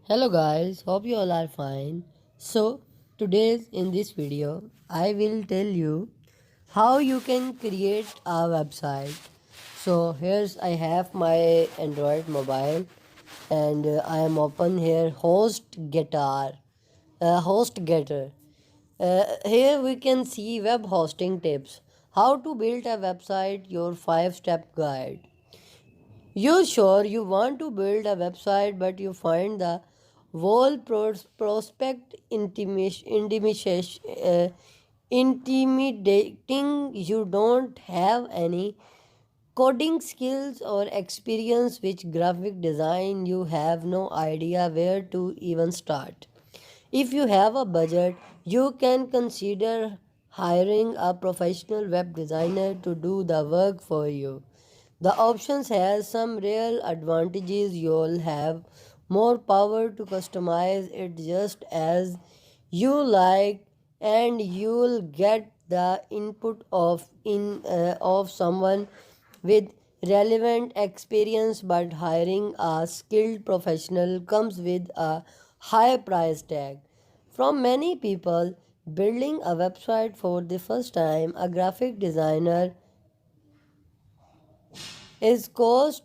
Hello guys, hope you all are fine. So today in this video I will tell you how you can create a website. So here's I have my Android mobile and I am open here host getter. Here we can see web hosting tips, how to build a website, your 5-step guide. You're sure you want to build a website, but you find the whole prospect intimidating. You don't have any coding skills or experience with graphic design. You have no idea where to even start. If you have a budget, you can consider hiring a professional web designer to do the work for you. The options has some real advantages. You'll have more power to customize it just as you like, and you'll get the input of someone with relevant experience. But hiring a skilled professional comes with a high price tag. From many people building a website for the first time, a graphic designer is cost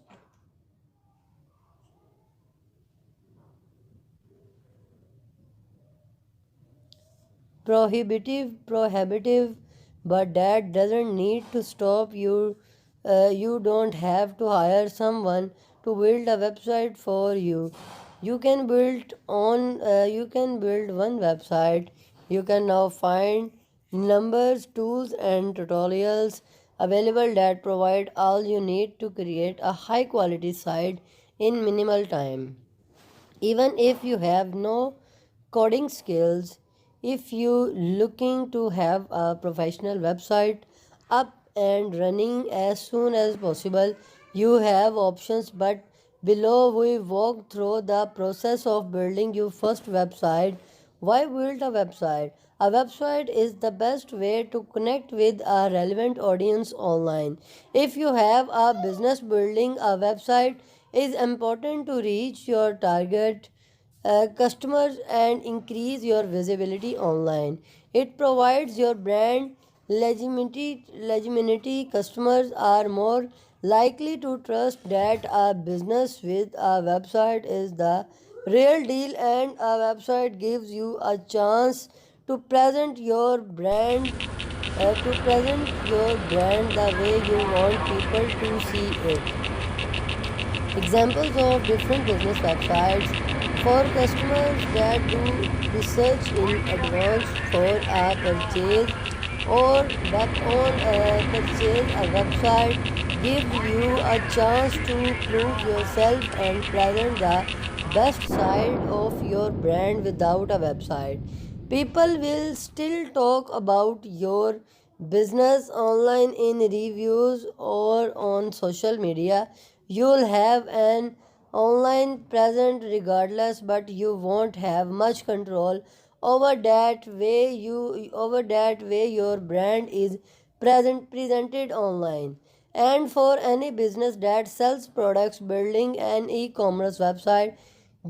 prohibitive, but that doesn't need to stop you. You don't have to hire someone to build a website for you. You can build one website. You can now find numbers, tools and tutorials available that provide all you need to create a high quality site in minimal time. Even if you have no coding skills, if you looking to have a professional website up and running as soon as possible, you have options. But below we walk through the process of building your first website. Why build a website? A website is the best way to connect with a relevant audience online. If you have a business, building a website is important to reach your target customers and increase your visibility online. It provides your brand legitimacy. Customers are more likely to trust that a business with a website is the real deal, and a website gives you a chance to present your brand the way you want people to see it. Examples of different business websites for customers that do research in advance for a purchase or back on a purchase. A website gives you a chance to prove yourself and present the best side of your brand. Without a website, people will still talk about your business online in reviews or on social media. You'll have an online presence regardless, but you won't have much control over that way your brand is presented online. And for any business that sells products, building an e-commerce website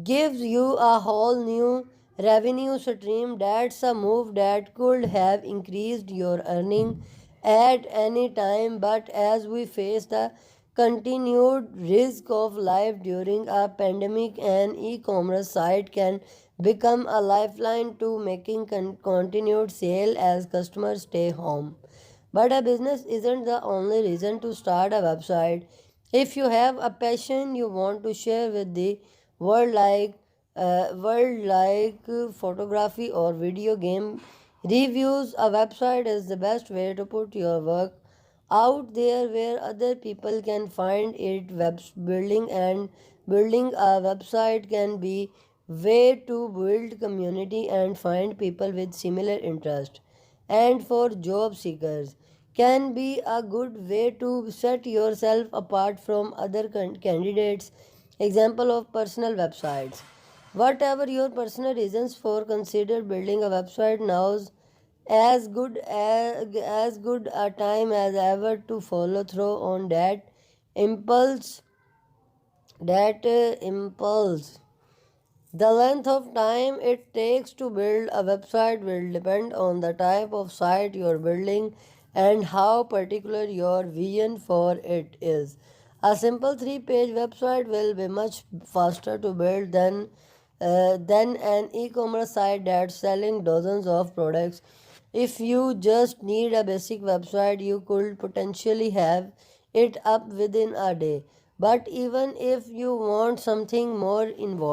gives you a whole new revenue stream. That's a move that could have increased your earning at any time. But as we face the continued risk of life during a pandemic, an e-commerce site can become a lifeline to making continued sale as customers stay home. But a business isn't the only reason to start a website. If you have a passion you want to share with the world, like photography or video game reviews, a website is the best way to put your work out there where other people can find it. Building a website can be way to build community and find people with similar interest. And for job seekers, can be a good way to set yourself apart from other candidates. Example of personal websites. Whatever your personal reasons for consider building a website, now's as good a time as ever to follow through on impulse that impulse The length of time it takes to build a website will depend on the type of site you're building and how particular your vision for it is. A simple 3 page website will be much faster to build than an e commerce site that's selling dozens of products. If you just need a basic website, you could potentially have it up within a day. But even if you want something more involved,